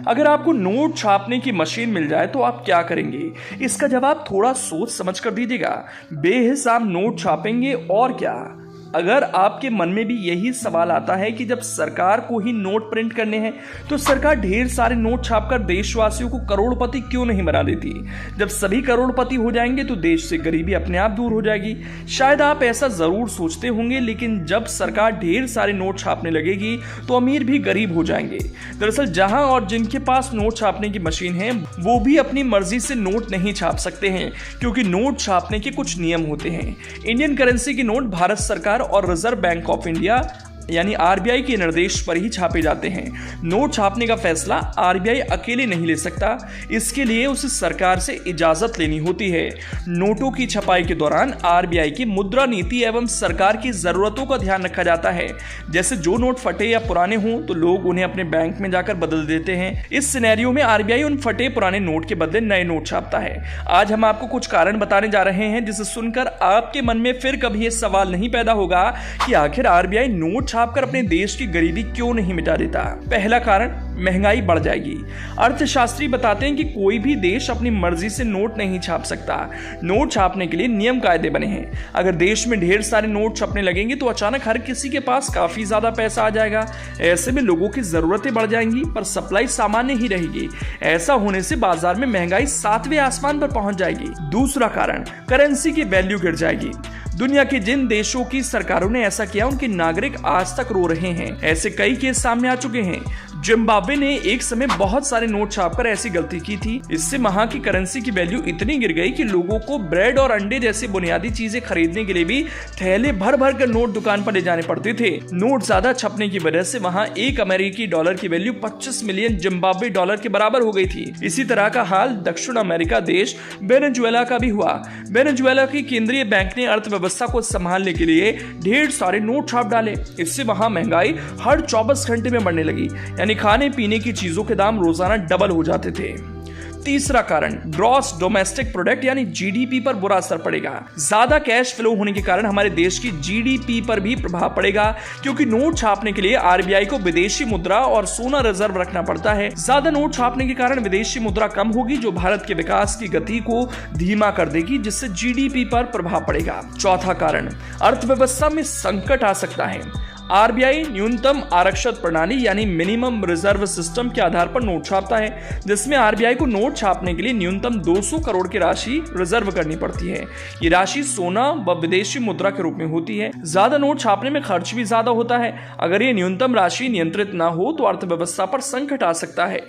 अगर आपको नोट छापने की मशीन मिल जाए तो आप क्या करेंगे? इसका जवाब थोड़ा सोच समझ कर दीजिएगा। बेहिसाब नोट छापेंगे और क्या। अगर आपके मन में भी यही सवाल आता है कि जब सरकार को ही नोट प्रिंट करने हैं तो सरकार ढेर सारे नोट छापकर देशवासियों को करोड़पति क्यों नहीं बना देती? जब सभी करोड़पति हो जाएंगे तो देश से गरीबी अपने आप दूर हो जाएगी। शायद आप ऐसा जरूर सोचते होंगे, लेकिन जब सरकार ढेर सारे नोट छापने लगेगी तो अमीर भी गरीब हो जाएंगे। दरअसल जहां और जिनके पास नोट छापने की मशीन है वो भी अपनी मर्जी से नोट नहीं छाप सकते हैं, क्योंकि नोट छापने के कुछ नियम होते हैं। इंडियन करेंसी के नोट भारत सरकार और रिजर्व बैंक ऑफ इंडिया यानी आरबीआई के निर्देश पर ही छापे जाते हैं। नोट छापने का फैसला आरबीआई अकेले नहीं ले सकता, इसके लिए उसे सरकार से इजाजत लेनी होती है। नोटों की छपाई के दौरान आरबीआई की मुद्रा नीति एवं सरकार की जरूरतों का ध्यान रखा जाता है। जैसे जो नोट फटे या पुराने हों तो लोग उन्हें अपने बैंक में जाकर बदल देते हैं। इस सिनेरियो में आरबीआई उन फटे पुराने नोट के बदले नए नोट छापता है। आज हम आपको कुछ कारण बताने जा रहे हैं जिसे सुनकर आपके मन में फिर कभी यह सवाल नहीं पैदा होगा कि आखिर आरबीआई नोट छापकर अपने देश की गरीबी क्यों नहीं मिटा देता। पहला कारण, महंगाई बढ़ जाएगी। अर्थशास्त्री बताते हैं कि कोई भी देश अपनी मर्जी से नोट नहीं छाप सकता। नोट छापने के लिए नियम कायदे बने हैं। अगर देश में ढेर सारे नोट छपने लगेंगे तो अचानक हर किसी के पास काफी ज्यादा पैसा आ जाएगा। ऐसे में लोगों की जरूरतें बढ़ जाएंगी पर सप्लाई सामान्य ही रहेगी। ऐसा होने से बाजार में महंगाई 7वें आसमान पर पहुंच जाएगी। दूसरा कारण, करेंसी की वैल्यू गिर जाएगी। दुनिया के जिन देशों की सरकारों ने ऐसा किया उनके नागरिक आज तक रो रहे हैं। ऐसे कई केस सामने आ चुके हैं। जिम्बाब्वे ने एक समय बहुत सारे नोट छापकर ऐसी गलती की थी। इससे वहां की करेंसी की वैल्यू इतनी गिर गई कि लोगों को ब्रेड और अंडे जैसी बुनियादी चीजें खरीदने के लिए भी थैले भर भर कर नोट दुकान पर ले जाने पड़ते थे। नोट ज्यादा छपने की वजह से वहां एक अमेरिकी डॉलर की वैल्यू 25 मिलियन जिम्बाब्वे डॉलर के बराबर हो गई थी। इसी तरह का हाल दक्षिण अमेरिका देश वेनेजुएला का भी हुआ। वेनेजुएला की केंद्रीय बैंक ने अर्थव्यवस्था को संभालने के लिए ढेर सारे नोट छाप डाले। इससे वहां महंगाई हर 24 घंटे में बढ़ने लगी, यानी खाने पीने की चीजों के दाम रोजाना डबल हो जाते थे। तीसरा कारण, ग्रॉस डोमेस्टिक प्रोडक्ट यानी जीडीपी पर बुरा असर पड़ेगा। ज्यादा कैश फ्लो होने के कारण हमारे देश की जीडीपी पर भी प्रभाव पड़ेगा, क्योंकि नोट छापने के लिए आरबीआई को विदेशी मुद्रा और सोना रिजर्व रखना पड़ता है। ज्यादा नोट छापने के कारण विदेशी मुद्रा कम होगी, जो भारत के विकास की गति को धीमा कर देगी, जिससे जीडीपी पर प्रभाव पड़ेगा। चौथा कारण, अर्थव्यवस्था में संकट आ सकता है। आरबीआई न्यूनतम आरक्षित प्रणाली यानी मिनिमम रिजर्व सिस्टम के आधार पर नोट छापता है, जिसमें आरबीआई को नोट छापने के लिए न्यूनतम 200 करोड़ की राशि रिजर्व करनी पड़ती है। ये राशि सोना व विदेशी मुद्रा के रूप में होती है। ज्यादा नोट छापने में खर्च भी ज्यादा होता है। अगर ये न्यूनतम राशि नियंत्रित न हो तो अर्थव्यवस्था पर संकट आ सकता है।